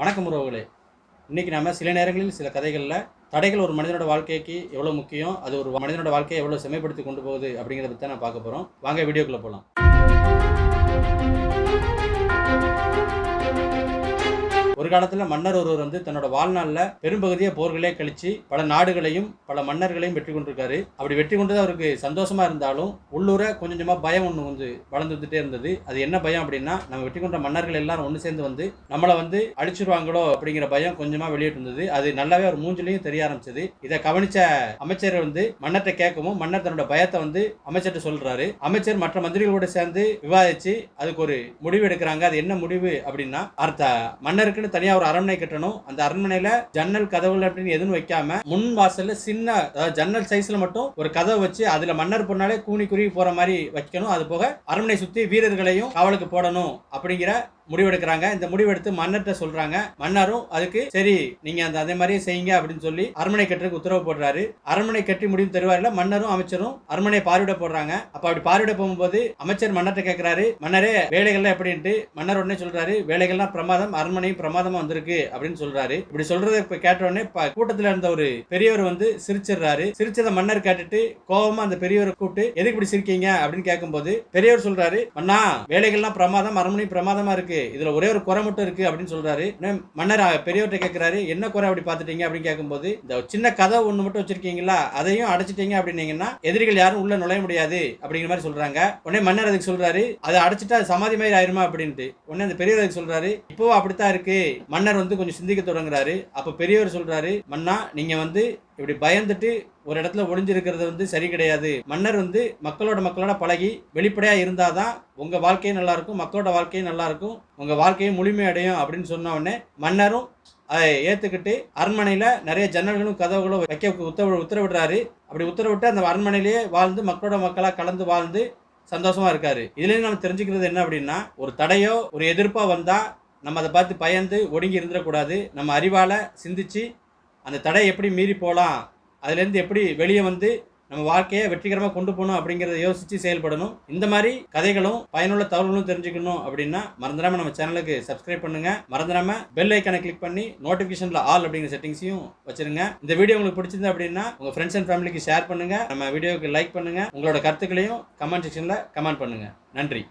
வணக்கம் உறவுகளே. இன்னைக்கு நாம சில நேரங்களில் சில கதைகளில் தடைகள் ஒரு மனிதனோட வாழ்க்கைக்கு எவ்வளோ முக்கியம், அது ஒரு மனிதனோட வாழ்க்கையை எவ்வளோ செம்மைப்படுத்தி கொண்டு போகுது அப்படிங்கிறத பற்றி தான் நான் பார்க்க போகிறோம். வாங்க வீடியோக்குள்ளே போகலாம். ஒரு காலத்தில் மன்னர் ஒருவர் தன்னோட வாழ்நாளில் பெரும்பகுதியை போர்களே கழிச்சு பல நாடுகளையும் பல மன்னர்களையும் வெற்றி கொண்டிருக்காரு. அப்படி வெற்றி கொண்டது அவருக்கு சந்தோஷமா இருந்தாலும் உள்ளூர கொஞ்சம் கொஞ்சமா பயம் ஒன்று வளர்ந்து வந்துட்டே இருந்தது. அது என்ன பயம் அப்படின்னா, நம்ம வெற்றி கொண்ட மன்னர்கள் எல்லாரும் ஒன்று சேர்ந்து நம்மளை அழிச்சிருவாங்களோ அப்படிங்கிற பயம் கொஞ்சமா வெளியிட்டு இருந்தது. அது நல்லாவே அவர் மூஞ்சிலையும் தெரிய ஆரம்பிச்சது. இதை கவனிச்ச அமைச்சர் மன்னர்கிட்ட கேட்கவும் மன்னர் தன்னோட பயத்தை அமைச்சர்கிட்ட சொல்றாரு. அமைச்சர் மற்ற மந்திரிகளோட சேர்ந்து விவாதிச்சு அதுக்கு ஒரு முடிவு எடுக்கிறாங்க. அது என்ன முடிவு அப்படின்னா, மன்னருக்கு தனியா ஒரு அரண்மனை கட்டணும். அந்த அரண்மனையில ஜன்னல் கதவுகள் அப்படின்னு எதுவும் வைக்காம முன் வாசல்ல சின்ன ஜன்னல் சைஸ்ல மட்டும் ஒரு கதவை வச்சு அதுல மன்னர் பொண்ணாலே கூனி குறுகி போற மாதிரி வைக்கணும். அது போக அரண்மனை சுத்தி வீரர்களையும் காவலுக்கு போடணும் அப்படிங்கிற முடிவெடுக்கிறாங்க. இந்த முடிவெடுத்து மன்னர்கிட்ட சொல்றாங்க. மன்னரும் அதுக்கு சரி நீங்க அதே மாதிரியே செய்யுங்க அப்படின்னு சொல்லி அரண்மனை கட்டுறதுக்கு உத்தரவு போடுறாரு. அரண்மனை கட்டி முடிவு தருவாரில்ல, மன்னரும் அமைச்சரும் அரண்மனை பார்வையிட போடுறாங்க. அப்ப அப்படி பார்வையிட போகும்போது அமைச்சர் மன்னர்கிட்ட கேட்கிறாரு, மன்னரே வேலைகள்லாம் எப்படின்ட்டு. மன்னர் உடனே சொல்றாரு, வேலைகள்லாம் பிரமாதம், அரண்மனையும் பிரமாதமா வந்திருக்கு அப்படின்னு சொல்றாரு. இப்படி சொல்றதை கேட்ட உடனே கூட்டத்தில் இருந்த ஒரு பெரியவர் சிரிச்சிடுறாரு. சிரிச்சதை மன்னர் கேட்டுட்டு கோபமா அந்த பெரியவரை கூப்பிட்டு எதுக்கு இப்படி சிரிக்கீங்க அப்படின்னு கேட்கும்போது பெரியவர் சொல்றாரு, மன்னா வேலைகள்லாம் பிரமாதம், அரண்மனை பிரமாதமா இருக்கு, இதுல ஒரே ஒரு குறை மட்டும் இருக்கு அப்படின்னு சொல்றாரு. மன்னர் பெரியவர்கிட்ட கேட்கிறாரு, என்ன குறை அப்படி பார்த்துட்டீங்க அப்படின்னு கேட்கும்போது, இந்த சின்ன கதை ஒண்ணு மட்டும் வச்சிருக்கீங்களா, அதையும் அடைச்சிட்டீங்க அப்படின்னீங்கன்னா எதிரிகள் யாரும் உள்ள நுழைய முடியாது அப்படிங்கிற மாதிரி சொல்றாங்க. உடனே மன்னர் அதுக்கு சொல்றாரு, அதை அடைச்சிட்டா சமாதி மாதிரி ஆயிருமா அப்படின்ட்டு. உடனே அந்த பெரியவர் அதுக்கு சொல்றாரு, இப்போ அப்படித்தான் இருக்கு. மன்னர் கொஞ்சம் சிந்திக்க தொடங்குறாரு. அப்ப பெரியவர் சொல்றாரு, மன்னா நீங்க இப்படி பயந்துட்டு ஒரு இடத்துல ஒளிஞ்சிருக்கிறது சரி கிடையாது. மன்னர் மக்களோட பழகி வெளிப்படையா இருந்தாதான் உங்க வாழ்க்கையும் நல்லா இருக்கும், மக்களோட வாழ்க்கையும் நல்லா இருக்கும், உங்க வாழ்க்கையும் முழுமை அடையும் அப்படின்னு சொன்ன உடனே மன்னரும் அதை ஏத்துக்கிட்டு அரண்மனையில நிறைய ஜன்னல்களும் கதவுகளும் வைக்க உத்தரவிடுறாரு. அப்படி உத்தரவிட்டு அந்த அரண்மனையிலேயே வாழ்ந்து மக்களோட மக்களா கலந்து வாழ்ந்து சந்தோஷமா இருக்காரு. இதுலயும் நம்ம தெரிஞ்சுக்கிறது என்ன அப்படின்னா, ஒரு தடையோ ஒரு எதிர்ப்பா வந்தா நம்ம அதை பார்த்து பயந்து ஒடுங்கி இருந்துடக்கூடாது. நம்ம அறிவால சிந்திச்சு அந்த தடையை எப்படி மீறி போகலாம், அதுலேருந்து எப்படி வெளியே நம்ம வாழ்க்கையை வெற்றிகரமாக கொண்டு போகணும் அப்படிங்கிறத யோசித்து செயல்படணும். இந்த மாதிரி கதைகளும் பயனுள்ள தகவல்களும் தெரிஞ்சுக்கணும் அப்படின்னா மறந்துடாமல் நம்ம சேனலுக்கு சப்ஸ்கிரைப் பண்ணுங்கள். மறந்துடாமல் பெல் ஐக்கானை கிளிக் பண்ணி நோட்டிஃபிகேஷனில் ஆல் அப்படிங்கிற செட்டிங்ஸையும் வச்சுருங்க. இந்த வீடியோ உங்களுக்கு பிடிச்சிருந்தா அப்படின்னா உங்கள் ஃப்ரெண்ட்ஸ் அண்ட் ஃபேமிலிக்கு ஷேர் பண்ணுங்கள். நம்ம வீடியோவுக்கு லைக் பண்ணுங்கள். உங்களோட கருத்துக்களையும் கமெண்ட் செக்ஷனில் கமெண்ட் பண்ணுங்கள். நன்றி.